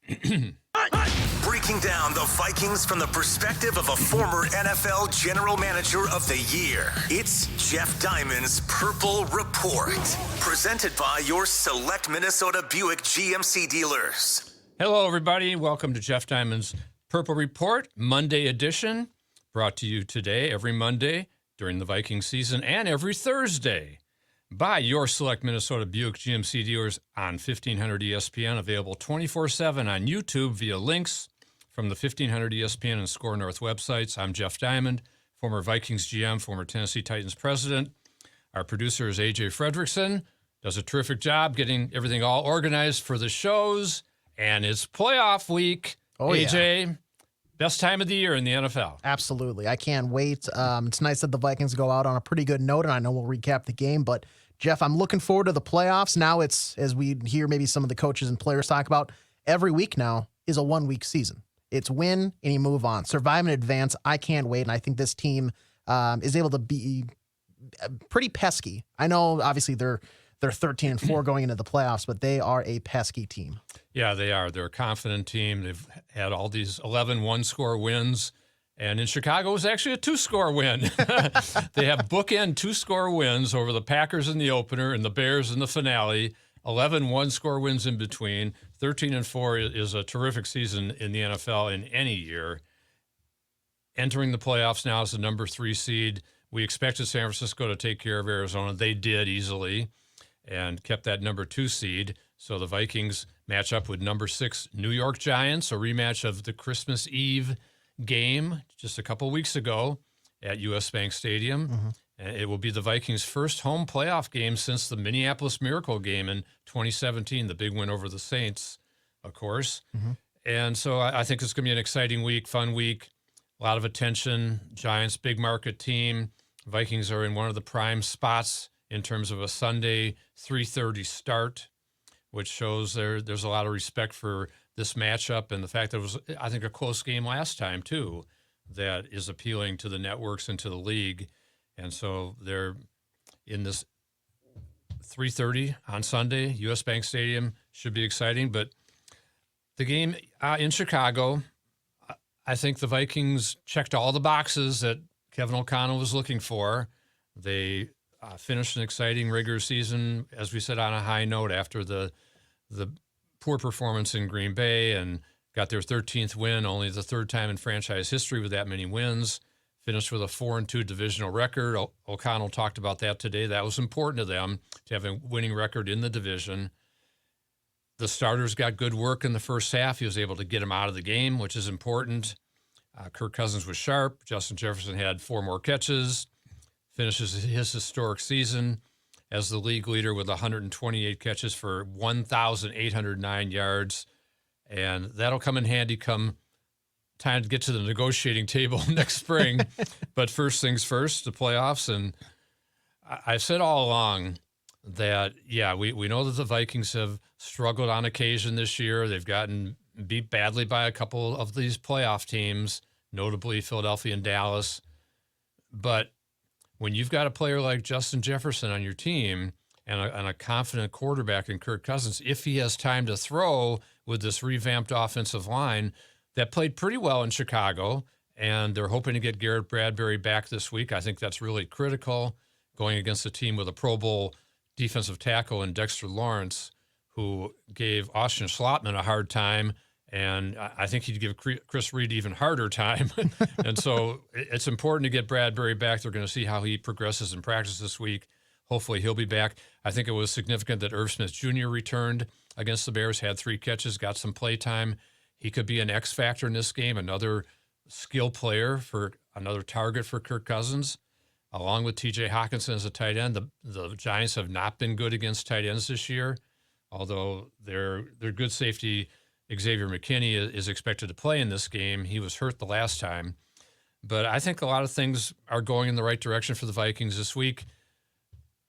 Breaking down the Vikings from the perspective of a former NFL General Manager of the Year. It's Jeff Diamond's Purple Report. Presented by your select Minnesota Buick GMC dealers. Hello, everybody. Welcome to Jeff Diamond's Purple Report, Monday edition. Brought to you today, every Monday during the Viking season, and every Thursday by your select Minnesota Buick GMC dealers on 1500 ESPN, available 24/7 on YouTube via links from the 1500 ESPN and Score North websites. I'm Jeff Diamond, former Vikings GM, former Tennessee Titans president. Our producer is AJ Fredrickson, does a terrific job getting everything all organized for the shows, and it's playoff week. AJ, best time of the year in the NFL. Absolutely. I can't wait. It's nice that the Vikings go out on a pretty good note, and I know we'll recap the game, but Jeff, I'm looking forward to the playoffs. Now it's, as we hear maybe some of the coaches and players talk about, every week now is a one-week season. It's win and you move on. Survive and advance. I can't wait, and I think this team is able to be pretty pesky. I know, obviously, they're 13-4 going into the playoffs, but they are a pesky team. Yeah, they are. They're a confident team. They've had all these 11 one-score wins. And in Chicago, it was actually a two-score win. They have bookend two-score wins over the Packers in the opener and the Bears in the finale. 11 one-score wins in between. 13-4 is a terrific season in the NFL in any year. Entering the playoffs now as the number 3 seed. We expected San Francisco to take care of Arizona. They did easily and kept that number 2 seed. So the Vikings match up with number 6 New York Giants, a rematch of the Christmas Eve game just a couple weeks ago at U.S. Bank Stadium. Mm-hmm. It will be the Vikings' first home playoff game since the Minneapolis Miracle game in 2017, the big win over the Saints, of course. Mm-hmm. And so I think it's going to be an exciting week, fun week, a lot of attention. Giants, big market team. Vikings are in one of the prime spots in terms of a Sunday 3:30 start, which shows there's a lot of respect for this matchup and the fact that it was, I think, a close game last time, too, that is appealing to the networks and to the league. And so they're in this 3:30 on Sunday, U.S. Bank Stadium. Should be exciting. But the game in Chicago, I think the Vikings checked all the boxes that Kevin O'Connell was looking for. They finished an exciting regular season, as we said, on a high note after the poor performance in Green Bay, and got their 13th win, only the third time in franchise history with that many wins. Finished with a 4-2 divisional record. O'Connell talked about that today. That was important to them to have a winning record in the division. The starters got good work in the first half. He was able to get them out of the game, which is important. Kirk Cousins was sharp. Justin Jefferson had 4 more catches. Finishes his historic season as the league leader with 128 catches for 1,809 yards. And that'll come in handy come time to get to the negotiating table next spring. But first things first, the playoffs. And I've said all along that, we know that the Vikings have struggled on occasion this year. They've gotten beat badly by a couple of these playoff teams, notably Philadelphia and Dallas. But when you've got a player like Justin Jefferson on your team and a confident quarterback in Kirk Cousins, if he has time to throw with this revamped offensive line that played pretty well in Chicago, and they're hoping to get Garrett Bradbury back this week. I think that's really critical, going against a team with a Pro Bowl defensive tackle in Dexter Lawrence, who gave Austin Schlottman a hard time, and I think he'd give Chris Reed even harder time. And so it's important to get Bradbury back. They're going to see how he progresses in practice this week. Hopefully he'll be back. I think it was significant that Irv Smith Jr. returned against the Bears, had 3 catches, got some play time. He could be an X factor in this game, another skill player, for another target for Kirk Cousins, along with T.J. Hockenson as a tight end. The Giants have not been good against tight ends this year, although their good safety Xavier McKinney is expected to play in this game. He was hurt the last time. But I think a lot of things are going in the right direction for the Vikings this week.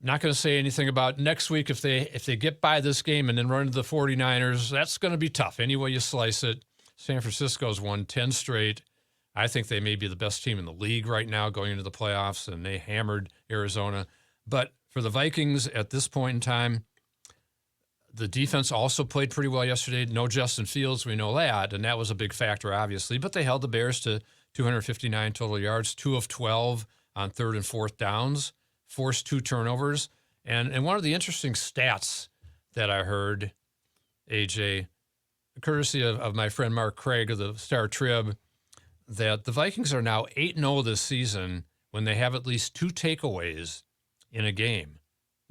Not going to say anything about next week. If they get by this game and then run into the 49ers, that's going to be tough. Any way you slice it. San Francisco's won 10 straight. I think they may be the best team in the league right now going into the playoffs, and they hammered Arizona. But for the Vikings at this point in time, The defense also played pretty well yesterday. No Justin Fields, we know that, and that was a big factor, obviously. But they held the Bears to 259 total yards, 2 of 12 on third and fourth downs, forced 2 turnovers. And one of the interesting stats that I heard, AJ, courtesy of my friend Mark Craig of the Star Trib, that the Vikings are now 8-0 this season when they have at least 2 takeaways in a game.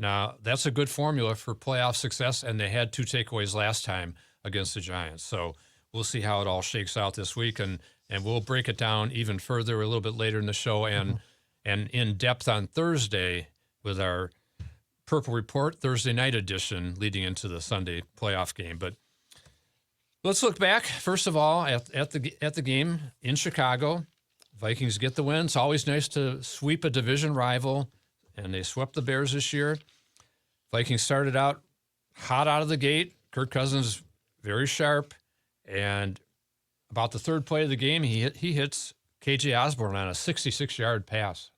Now, that's a good formula for playoff success, and they had 2 takeaways last time against the Giants. So we'll see how it all shakes out this week, and we'll break it down even further a little bit later in the show and in depth on Thursday with our Purple Report Thursday night edition leading into the Sunday playoff game. But let's look back, first of all, at the game in Chicago. Vikings get the win. It's always nice to sweep a division rival, and they swept the Bears this year. Vikings started out hot out of the gate. Kirk Cousins very sharp, and about the third play of the game, he hits KJ Osborne on a 66-yard pass.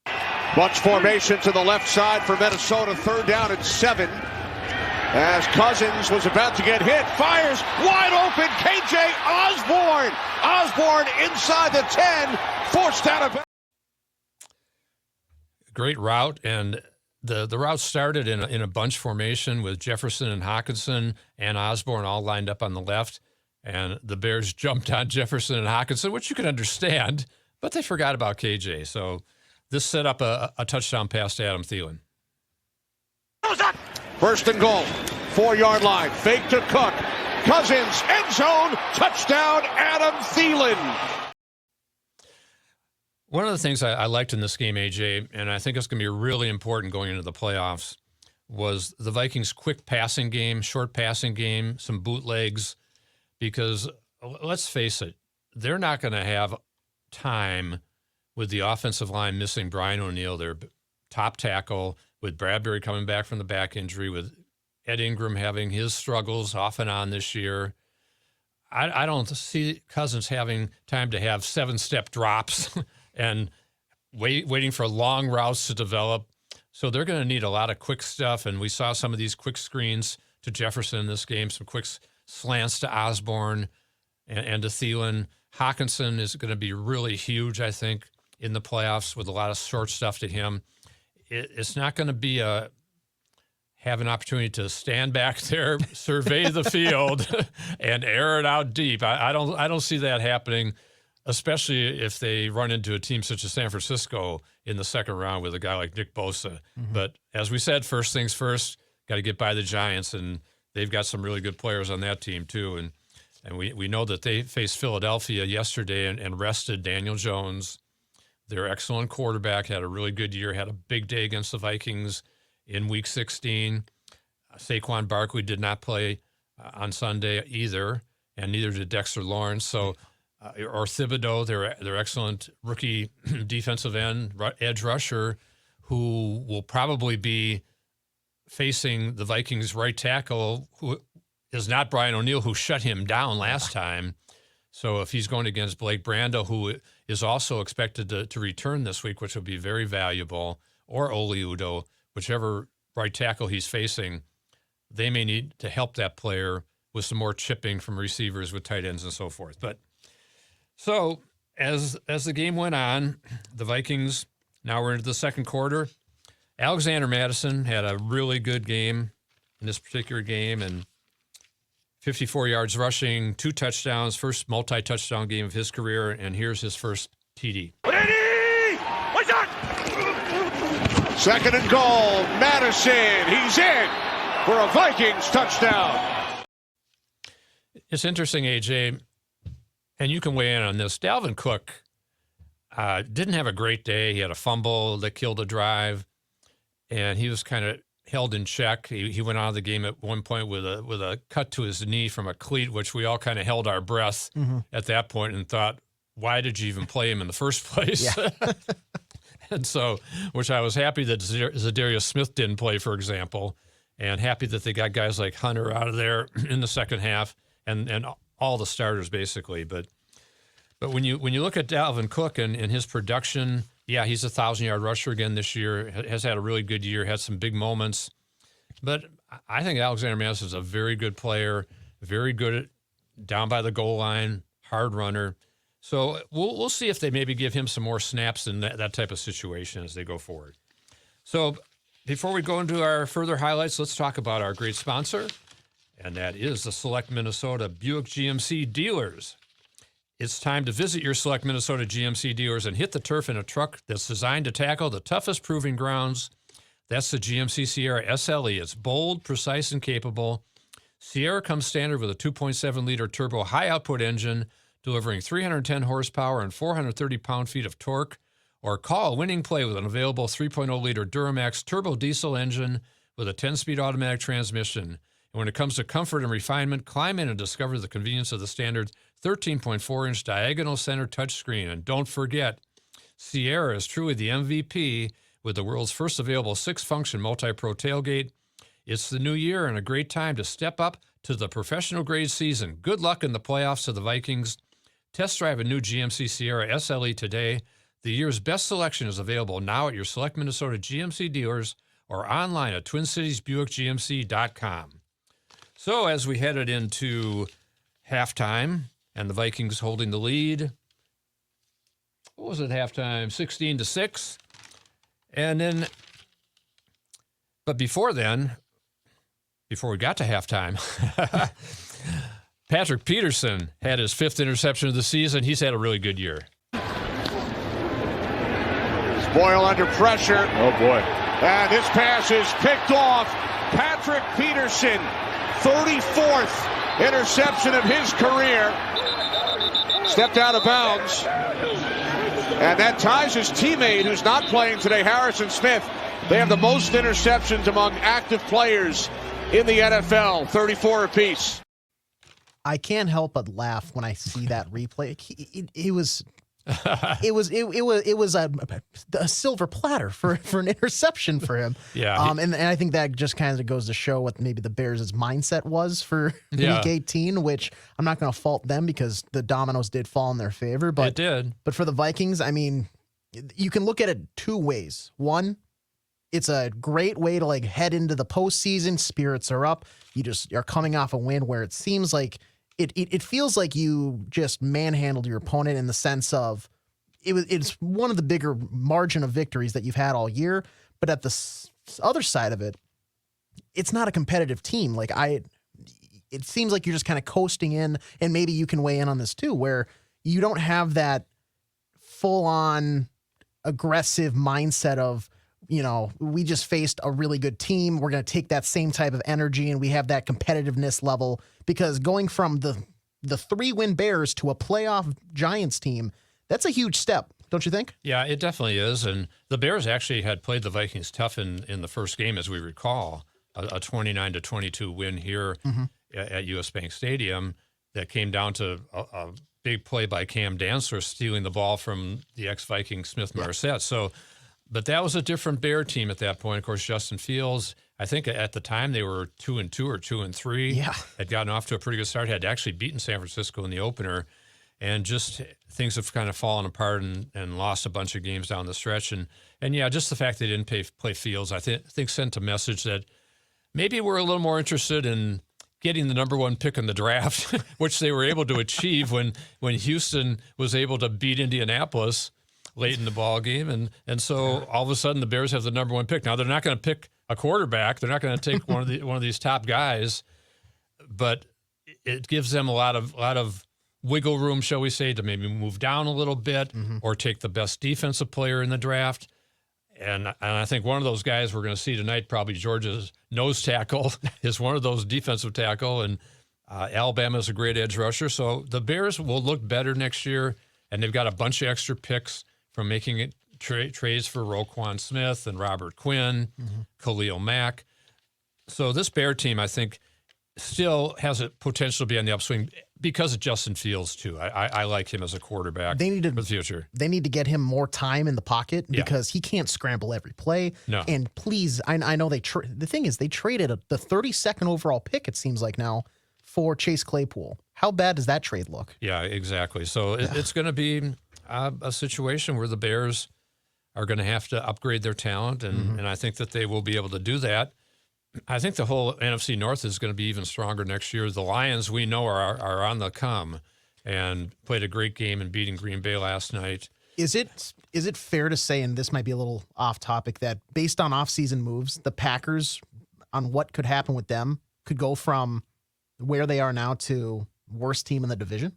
Bunch formation to the left side for Minnesota. 3rd down and 7. As Cousins was about to get hit, fires wide open. KJ Osborne. Osborne inside the 10, forced out of. Great route, and the route started in a bunch formation with Jefferson and Hockenson and Osborne all lined up on the left, and the Bears jumped on Jefferson and Hockenson, which you can understand, but they forgot about KJ. So this set up a touchdown pass to Adam Thielen. 1st and goal, 4-yard line, fake to Cook. Cousins, end zone, touchdown, Adam Thielen. One of the things I liked in this game, AJ, and I think it's going to be really important going into the playoffs, was the Vikings' quick passing game, short passing game, some bootlegs, because let's face it, they're not going to have time with the offensive line missing Brian O'Neill, their top tackle, with Bradbury coming back from the back injury, with Ed Ingram having his struggles off and on this year. I don't see Cousins having time to have 7-step drops and waiting for long routes to develop. So they're going to need a lot of quick stuff, and we saw some of these quick screens to Jefferson in this game, some quick slants to Osborne and to Thielen. Hockenson is going to be really huge, I think, in the playoffs with a lot of short stuff to him. It's not going to be have an opportunity to stand back there, survey the field, and air it out deep. I don't see that happening, especially if they run into a team such as San Francisco in the second round with a guy like Nick Bosa. Mm-hmm. But as we said, first things first, got to get by the Giants, and they've got some really good players on that team too. And we know that they faced Philadelphia yesterday and rested Daniel Jones. Their excellent quarterback had a really good year, had a big day against the Vikings in Week 16. Saquon Barkley did not play on Sunday either, and neither did Dexter Lawrence. So, or Thibodeau, their excellent rookie defensive end, edge rusher, who will probably be facing the Vikings' right tackle, who is not Brian O'Neill, who shut him down last time. So if he's going against Blake Brando, who is also expected to return this week, which will be very valuable, or Oli Udoh, whichever right tackle he's facing, they may need to help that player with some more chipping from receivers with tight ends and so forth. But so as the game went on, the Vikings, now we're into the second quarter. Alexander Mattison had a really good game in this particular game, and 54 yards rushing, 2 touchdowns, first multi-touchdown game of his career, and here's his first TD. Second and goal, Madison, he's in for a Vikings touchdown. It's interesting, AJ, and you can weigh in on this. Dalvin Cook didn't have a great day. He had a fumble that killed a drive, and he was kind of held in check. He went out of the game at one point with a cut to his knee from a cleat, which we all kind of held our breath at that point and thought, why did you even play him in the first place? Yeah. And so, which I was happy that Zadarius Smith didn't play, for example, and happy that they got guys like Hunter out of there in the second half and all the starters basically. But when you look at Dalvin Cook and his production, yeah, he's a 1,000-yard rusher again this year, has had a really good year, had some big moments. But I think Alexander Mass is a very good player, very good at down by the goal line, hard runner. So we'll see if they maybe give him some more snaps in that type of situation as they go forward. So before we go into our further highlights, let's talk about our great sponsor, and that is the Select Minnesota Buick GMC dealers. It's time to visit your Select Minnesota GMC dealers and hit the turf in a truck that's designed to tackle the toughest proving grounds. That's the GMC Sierra SLE. It's bold, precise, and capable. Sierra comes standard with a 2.7-liter turbo high-output engine, delivering 310 horsepower and 430 pound-feet of torque. Or call a winning play with an available 3.0-liter Duramax turbo diesel engine with a 10-speed automatic transmission. And when it comes to comfort and refinement, climb in and discover the convenience of the standard 13.4-inch diagonal center touchscreen. And don't forget, Sierra is truly the MVP with the world's first available 6-function multi-pro tailgate. It's the new year and a great time to step up to the professional-grade season. Good luck in the playoffs to the Vikings. Test drive a new GMC Sierra SLE today. The year's best selection is available now at your Select Minnesota GMC dealers or online at TwinCitiesBuickGMC.com. So as we headed into halftime and the Vikings holding the lead, what was it halftime? 16-6. And then, but before then, before we got to halftime, Patrick Peterson had his 5th interception of the season. He's had a really good year. Boyle under pressure. Oh, boy. And this pass is picked off. Patrick Peterson, 34th interception of his career. Stepped out of bounds. And that ties his teammate, who's not playing today, Harrison Smith. They have the most interceptions among active players in the NFL, 34 apiece. I can't help but laugh when I see that replay. It was a silver platter for an interception for him. Yeah. And I think that just kind of goes to show what maybe the Bears' mindset was for Week 18, which I'm not going to fault them because the dominoes did fall in their favor. But it did. But for the Vikings, I mean, you can look at it two ways. One, it's a great way to like head into the postseason. Spirits are up. You're coming off a win where it seems like it feels like you just manhandled your opponent in the sense of it's one of the bigger margin of victories that you've had all year. But at the other side of it, it's not a competitive team. It seems like you're just kind of coasting in, and maybe you can weigh in on this too, where you don't have that full on aggressive mindset of, we just faced a really good team. We're going to take that same type of energy and we have that competitiveness level, because going from the 3-win Bears to a playoff Giants team, that's a huge step, don't you think? Yeah, it definitely is. And the Bears actually had played the Vikings tough in the first game, as we recall, a 29-22 win here at US Bank Stadium that came down to a big play by Cam Dantzler stealing the ball from the ex-Viking Smith Marset. So, but that was a different Bear team at that point. Of course, Justin Fields, I think at the time they were 2-2 or 2-3. Yeah. Had gotten off to a pretty good start, had actually beaten San Francisco in the opener, and just things have kind of fallen apart and lost a bunch of games down the stretch. And yeah, just the fact they didn't play Fields, I think sent a message that maybe we're a little more interested in getting the number 1 pick in the draft, which they were able to achieve when Houston was able to beat Indianapolis late in the ball game. And so all of a sudden the Bears have the number 1 pick. Now they're not going to pick a quarterback. They're not going to take one of these top guys, but it gives them a lot of wiggle room, shall we say, to maybe move down a little bit or take the best defensive player in the draft. And I think one of those guys we're going to see tonight, probably Georgia's nose tackle, is one of those defensive tackle, and Alabama's a great edge rusher. So the Bears will look better next year, and they've got a bunch of extra picks from making it trades for Roquan Smith and Robert Quinn, Khalil Mack. So this Bear team, I think, still has a potential to be on the upswing because of Justin Fields, too. I like him as a quarterback for the future. They need to get him more time in the pocket because he can't scramble every play. No. And please, I know the thing is they traded the 32nd overall pick, it seems like now, for Chase Claypool. How bad does that trade look? Yeah, exactly. So it's going to be a situation where the Bears are going to have to upgrade their talent, and I think that they will be able to do that. I think the whole NFC North is going to be even stronger next year. The Lions, we know, are on the come and played a great game in beating Green Bay last night. Is it fair to say, and this might be a little off topic, that based on offseason moves, the Packers, on what could happen with them, could go from where they are now to worst team in the division?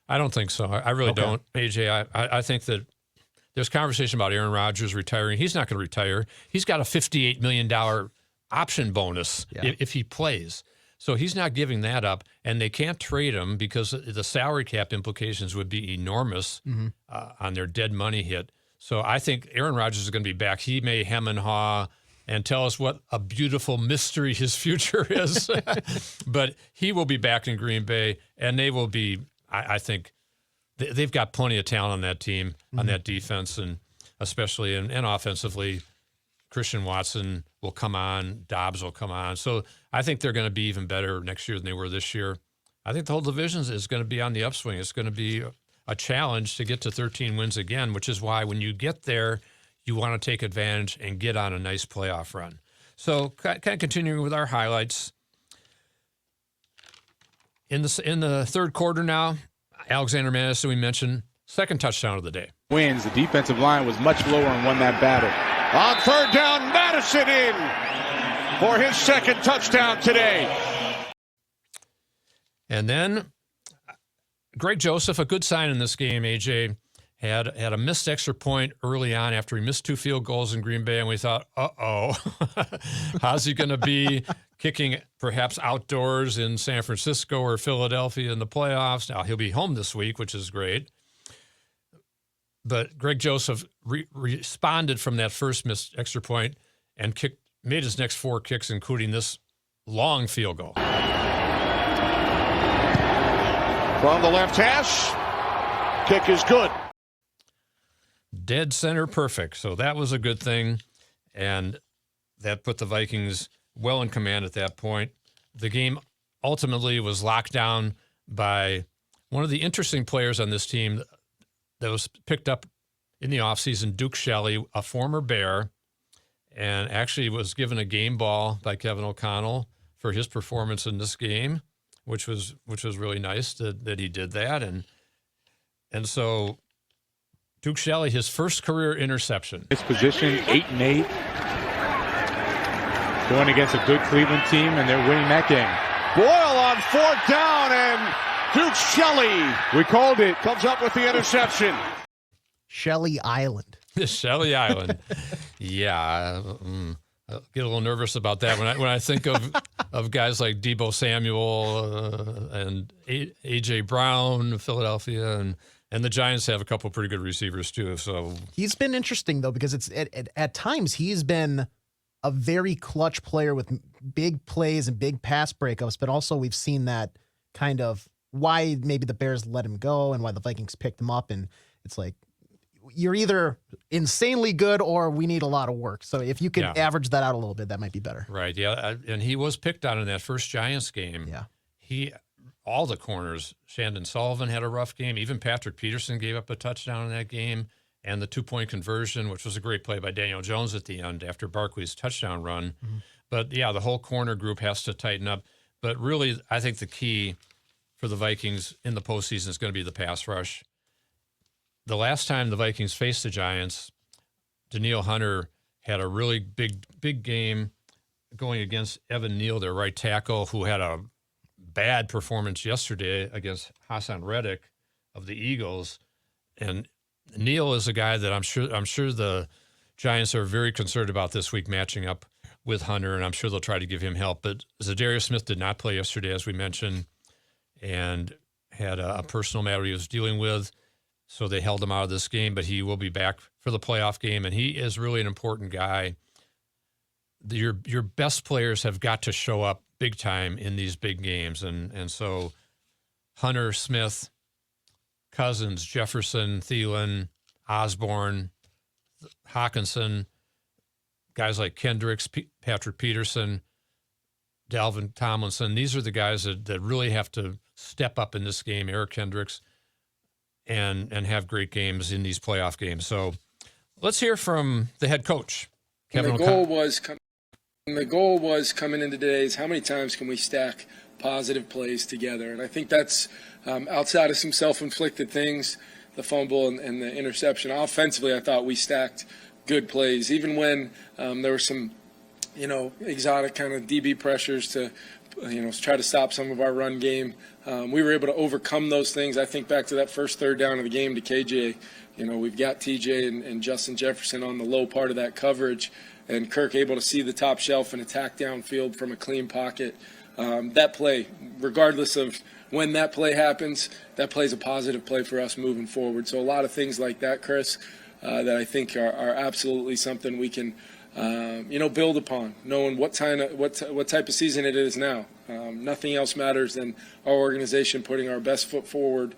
I don't think so. I really don't, AJ. I think that there's conversation about Aaron Rodgers retiring. He's not going to retire. He's got a $58 million option bonus if he plays. So he's not giving that up, and they can't trade him because the salary cap implications would be enormous on their dead money hit. So I think Aaron Rodgers is going to be back. He may hem and haw and tell us what a beautiful mystery his future is. But he will be back in Green Bay, and they will be, I think, they've got plenty of talent on that team, on that defense, and especially and offensively. Christian Watson will come on. Dobbs will come on. So I think they're going to be even better next year than they were this year. I think the whole division is going to be on the upswing. It's going to be a challenge to get to 13 wins again, which is why when you get there, you want to take advantage and get on a nice playoff run. So kind of continuing with our highlights. In the third quarter now, Alexander Madison, we mentioned, second touchdown of the day. Wins. The defensive line was much lower and won that battle. On third down, Madison in for his second touchdown today. And then Greg Joseph, a good sign in this game, AJ, had a missed extra point early on after he missed 2 field goals in Green Bay, and we thought, how's he going to be kicking perhaps outdoors in San Francisco or Philadelphia in the playoffs? Now, he'll be home this week, which is great. But Greg Joseph responded from that first missed extra point and made his next 4 kicks, including this long field goal. From the left hash, kick is good. Dead center perfect. So that was a good thing, and that put the Vikings well in command at that point. The game ultimately was locked down by one of the interesting players on this team that was picked up in the offseason, Duke Shelley, a former Bear, and actually was given a game ball by Kevin O'Connell for his performance in this game, which was really nice that he did that. And so Duke Shelley, his first career interception. His position, 8-8. Going against a good Cleveland team, and they're winning that game. Boyle on fourth down, and Duke Shelley, we called it, comes up with the interception. Shelley Island. Shelley Island. Yeah. I get a little nervous about that when I think of guys like Deebo Samuel and A.J. Brown, Philadelphia, and the Giants have a couple pretty good receivers too. So he's been interesting though, because it's at times he's been a very clutch player with big plays and big pass breakups, but also we've seen that kind of why maybe the Bears let him go and why the Vikings picked him up. And it's like, you're either insanely good or we need a lot of work. So if you could average that out a little bit, that might be better. Right. Yeah. And he was picked on in that first Giants game. Yeah. All the corners, Shandon Sullivan had a rough game. Even Patrick Peterson gave up a touchdown in that game. And the 2-point conversion, which was a great play by Daniel Jones at the end after Barkley's touchdown run. Mm-hmm. But yeah, the whole corner group has to tighten up. But really, I think the key for the Vikings in the postseason is going to be the pass rush. The last time the Vikings faced the Giants, Danielle Hunter had a really big game going against Evan Neal, their right tackle, who had a bad performance yesterday against Hassan Reddick of the Eagles. And Neal is a guy that I'm sure the Giants are very concerned about this week matching up with Hunter, and I'm sure they'll try to give him help. But Zadarius Smith did not play yesterday, as we mentioned, and had a personal matter he was dealing with, so they held him out of this game, but he will be back for the playoff game, and he is really an important guy. Your best players have got to show up big time in these big games, and so Hunter, Smith, Cousins, Jefferson, Thielen, Osborne, Hawkinson, guys like Kendricks, Patrick Peterson, Dalvin Tomlinson, these are the guys that really have to step up in this game, Eric Kendricks, and have great games in these playoff games. So let's hear from the head coach, Kevin O'Connell. The goal was coming And the goal was coming into today is how many times can we stack positive plays together? And I think that's outside of some self-inflicted things, the fumble and the interception. Offensively, I thought we stacked good plays, even when there were some, exotic kind of DB pressures to, try to stop some of our run game. We were able to overcome those things. I think back to that first third down of the game to KJ. We've got TJ and Justin Jefferson on the low part of that coverage, and Kirk able to see the top shelf and attack downfield from a clean pocket. That play, regardless of when that play happens, that play's a positive play for us moving forward. So a lot of things like that, Chris, that I think are absolutely something we can, build upon, knowing what type of season it is now. Nothing else matters than our organization putting our best foot forward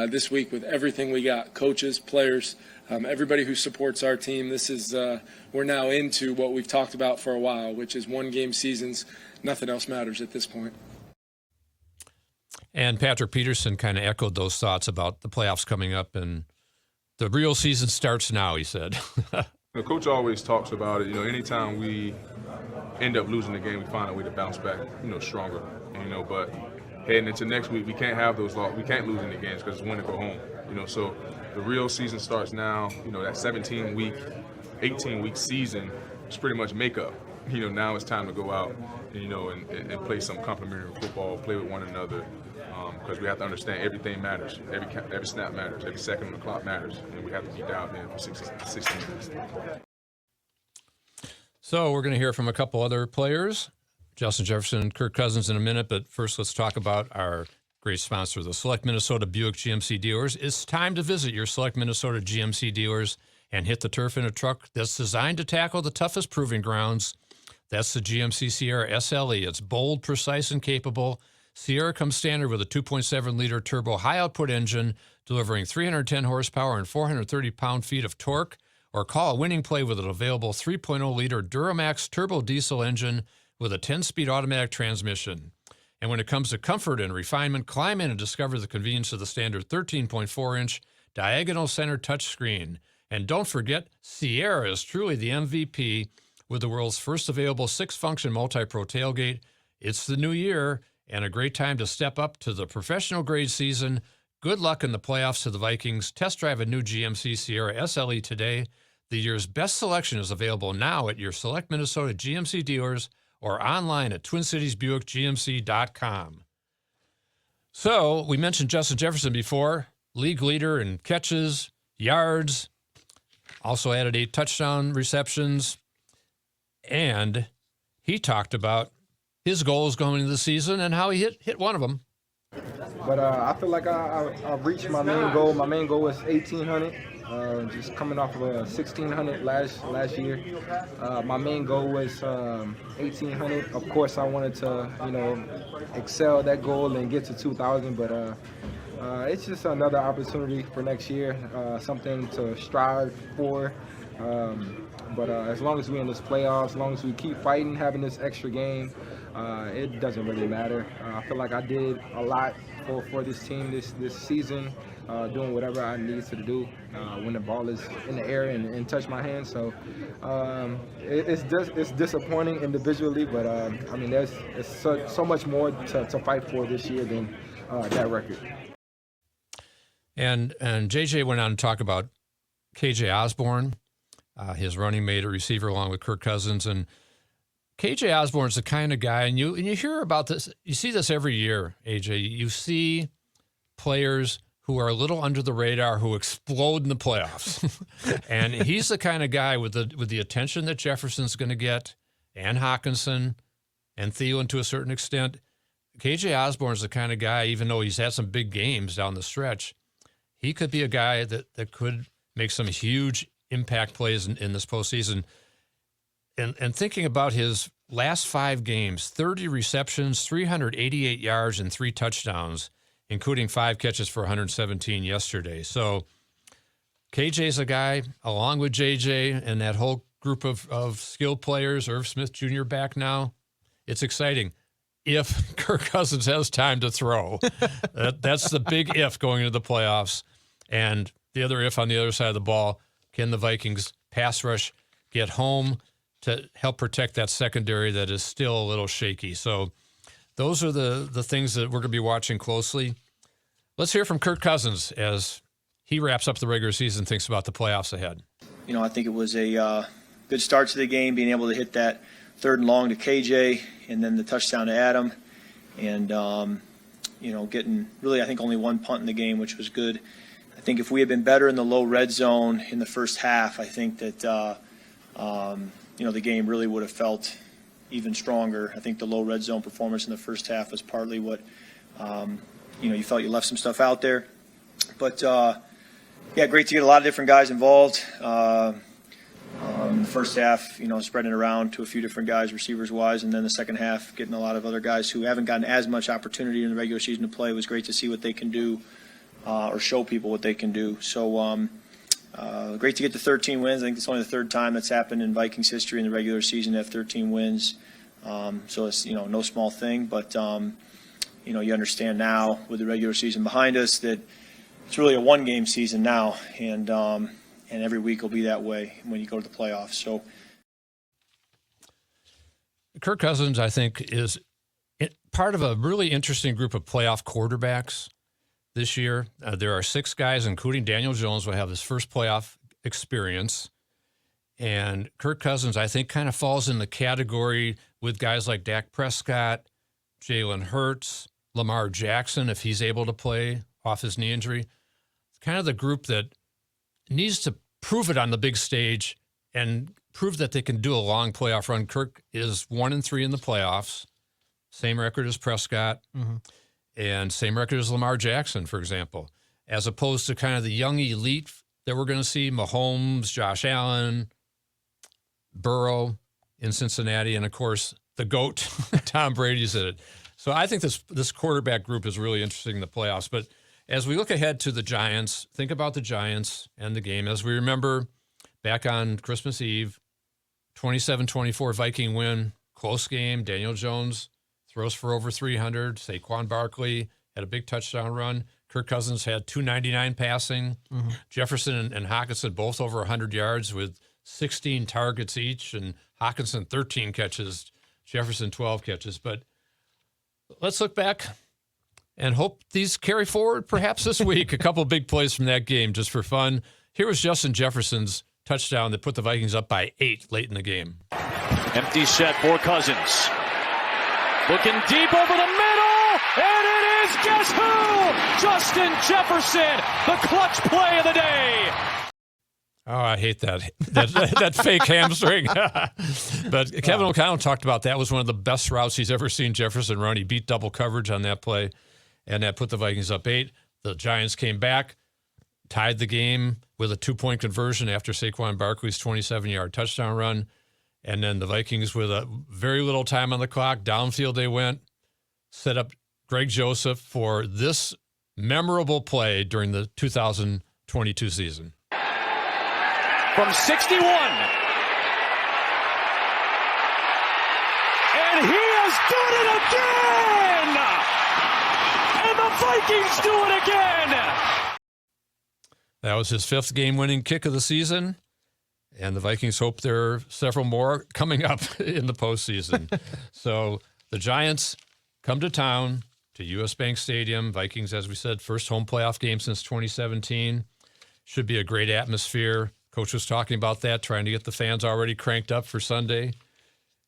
this week with everything we got, coaches, players, everybody who supports our team. This is we're now into what we've talked about for a while, which is one-game seasons. Nothing else matters at this point. And Patrick Peterson kind of echoed those thoughts about the playoffs coming up, and the real season starts now, he said. The coach always talks about it. Anytime we end up losing the game, we find a way to bounce back, stronger. But heading into next week, we can't have those losses. We can't lose any games because it's win to go home. So the real season starts now. That 17-week, 18-week season is pretty much makeup. Now it's time to go out, and play some complementary football, play with one another, because we have to understand everything matters. Every snap matters. Every second on the clock matters, and we have to be dialed in for 60 minutes. So we're going to hear from a couple other players, Justin Jefferson and Kirk Cousins, in a minute. But first, let's talk about our great sponsor, the Select Minnesota Buick GMC dealers. It's time to visit your Select Minnesota GMC dealers and hit the turf in a truck that's designed to tackle the toughest proving grounds. That's the GMC Sierra SLE. It's bold, precise, and capable. Sierra comes standard with a 2.7-liter turbo high-output engine, delivering 310 horsepower and 430 pound-feet of torque. Or call a winning play with an available 3.0-liter Duramax turbo diesel engine with a 10-speed automatic transmission. And when it comes to comfort and refinement, climb in and discover the convenience of the standard 13.4-inch diagonal center touchscreen. And don't forget, Sierra is truly the MVP with the world's first available 6-function multi-pro tailgate. It's the new year and a great time to step up to the professional grade season. Good luck in the playoffs to the Vikings. Test drive a new GMC Sierra SLE today. The year's best selection is available now at your Select Minnesota GMC dealers or online at TwinCitiesBuickGMC.com. So we mentioned Justin Jefferson before, league leader in catches, yards, also added 8 touchdown receptions, and he talked about his goals going into the season and how he hit one of them. But I feel like I've reached my main goal. My main goal was 1,800. Just coming off of a 1,600 last year. My main goal was 1,800. Of course, I wanted to, excel that goal and get to 2,000. But it's just another opportunity for next year, something to strive for. But as long as we're in this playoffs, as long as we keep fighting, having this extra game, it doesn't really matter. I feel like I did a lot for this team this season, doing whatever I needed to do when the ball is in the air and touch my hand. So it's disappointing individually, but there's so much more to fight for this year than that record. And JJ went on to talk about KJ Osborne, his running mate, a receiver, along with Kirk Cousins. And KJ Osborne's the kind of guy, and you hear about this, you see this every year, AJ. You see players who are a little under the radar who explode in the playoffs. And he's the kind of guy with the attention that Jefferson's going to get, and Hawkinson, and Thielen to a certain extent. KJ Osborne's the kind of guy, even though he's had some big games down the stretch, he could be a guy that could make some huge impact plays in this postseason. And thinking about his last 5 games, 30 receptions, 388 yards, and 3 touchdowns, including 5 catches for 117 yesterday. So KJ's a guy, along with JJ and that whole group of skilled players, Irv Smith Jr. back now. It's exciting. If Kirk Cousins has time to throw. That's the big if going into the playoffs. And the other if on the other side of the ball, can the Vikings pass rush get home to help protect that secondary that is still a little shaky. So those are the things that we're going to be watching closely. Let's hear from Kirk Cousins as he wraps up the regular season, thinks about the playoffs ahead. You know, I think it was a good start to the game, being able to hit that 3rd and long to KJ and then the touchdown to Adam. And, getting really, I think, only 1 punt in the game, which was good. I think if we had been better in the low red zone in the first half, I think that, the game really would have felt even stronger. I think the low red zone performance in the first half was partly what, you felt you left some stuff out there. But, great to get a lot of different guys involved. The first half, spreading it around to a few different guys, receivers-wise, and then the second half, getting a lot of other guys who haven't gotten as much opportunity in the regular season to play. It was great to see what they can do or show people what they can do. So great to get to 13 wins. I think it's only the 3rd time that's happened in Vikings history in the regular season to have 13 wins. So it's, no small thing. But, you understand now with the regular season behind us that it's really a one-game season now. And every week will be that way when you go to the playoffs. So, Kirk Cousins, I think, is part of a really interesting group of playoff quarterbacks this year. There are 6 guys, including Daniel Jones, will have his first playoff experience. And Kirk Cousins, I think, kind of falls in the category with guys like Dak Prescott, Jalen Hurts, Lamar Jackson, if he's able to play off his knee injury. It's kind of the group that needs to prove it on the big stage and prove that they can do a long playoff run. Kirk is 1-3 in the playoffs, same record as Prescott, and same record as Lamar Jackson, for example, as opposed to kind of the young elite that we're going to see, Mahomes, Josh Allen, Burrow in Cincinnati, and, of course, the GOAT, Tom Brady's in it. So I think this quarterback group is really interesting in the playoffs. But as we look ahead to the Giants, think about the Giants and the game. As we remember back on Christmas Eve, 27-24 Viking win, close game. Daniel Jones throws for over 300. Saquon Barkley had a big touchdown run. Kirk Cousins had 299 passing. Jefferson and Hockenson both over 100 yards with 16 targets each, and Hockenson 13 catches, Jefferson 12 catches. But let's look back and hope these carry forward perhaps this week. A couple big plays from that game just for fun. Here was Justin Jefferson's touchdown that put the Vikings up by 8 late in the game. Empty set for Cousins. Looking deep over the middle, and it is, guess who? Justin Jefferson, the clutch play of the day. Oh, I hate that fake hamstring. But Kevin O'Connell talked about that was one of the best routes he's ever seen Jefferson run. He beat double coverage on that play, and that put the Vikings up 8. The Giants came back, tied the game with a 2-point conversion after Saquon Barkley's 27-yard touchdown run. And then the Vikings, with a very little time on the clock, downfield they went, set up Greg Joseph for this memorable play during the 2022 season. From 61. And he has done it again! And the Vikings do it again! That was his 5th game-winning kick of the season. And the Vikings hope there are several more coming up in the postseason. So the Giants come to town to U.S. Bank Stadium. Vikings, as we said, first home playoff game since 2017. Should be a great atmosphere. Coach was talking about that, trying to get the fans already cranked up for Sunday.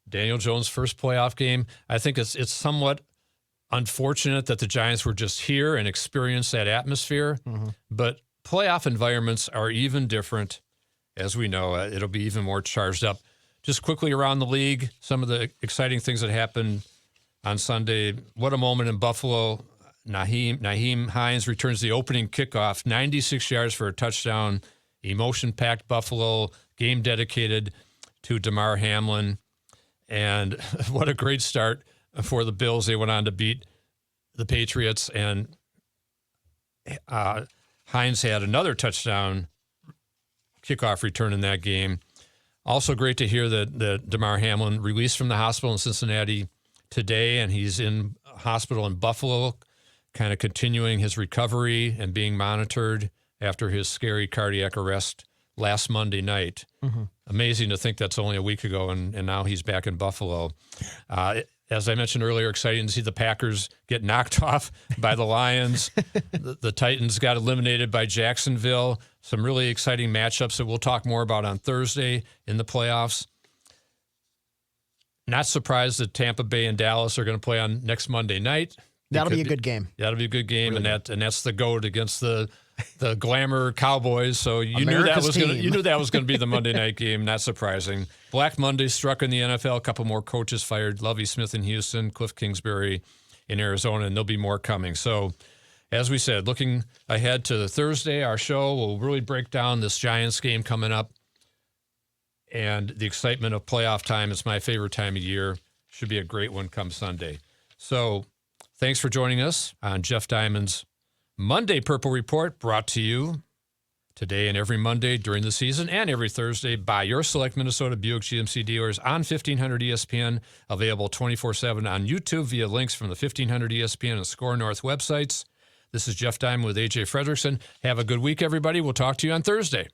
Daniel Jones' first playoff game. I think it's somewhat unfortunate that the Giants were just here and experienced that atmosphere. But playoff environments are even different. As we know, it'll be even more charged up. Just quickly around the league, some of the exciting things that happened on Sunday. What a moment in Buffalo. Nyheim Hines returns the opening kickoff, 96 yards for a touchdown. Emotion-packed Buffalo, game dedicated to Damar Hamlin. And what a great start for the Bills. They went on to beat the Patriots, and Hines had another touchdown kickoff return in that game. Also great to hear that Damar Hamlin released from the hospital in Cincinnati today, and he's in hospital in Buffalo, kind of continuing his recovery and being monitored after his scary cardiac arrest last Monday night. Amazing to think that's only a week ago, and now he's back in Buffalo. As I mentioned earlier, exciting to see the Packers get knocked off by the Lions. The Titans got eliminated by Jacksonville. Some really exciting matchups that we'll talk more about on Thursday in the playoffs. Not surprised that Tampa Bay and Dallas are going to play on next Monday night. That'll be a good game. That'll be a good game, Really and that's the GOAT against the glamour Cowboys. So you knew that was going to be the Monday night game. Not surprising. Black Monday struck in the NFL. A couple more coaches fired. Lovie Smith in Houston, Cliff Kingsbury in Arizona, and there'll be more coming. So, as we said, looking ahead to Thursday, our show will really break down this Giants game coming up and the excitement of playoff time. It's my favorite time of year. Should be a great one come Sunday. So, thanks for joining us on Jeff Diamond's Monday Purple Report, brought to you today and every Monday during the season and every Thursday by your select Minnesota Buick GMC dealers on 1500 ESPN, available 24/7 on YouTube via links from the 1500 ESPN and Score North websites. This is Jeff Diamond with AJ Fredrickson. Have a good week, everybody. We'll talk to you on Thursday.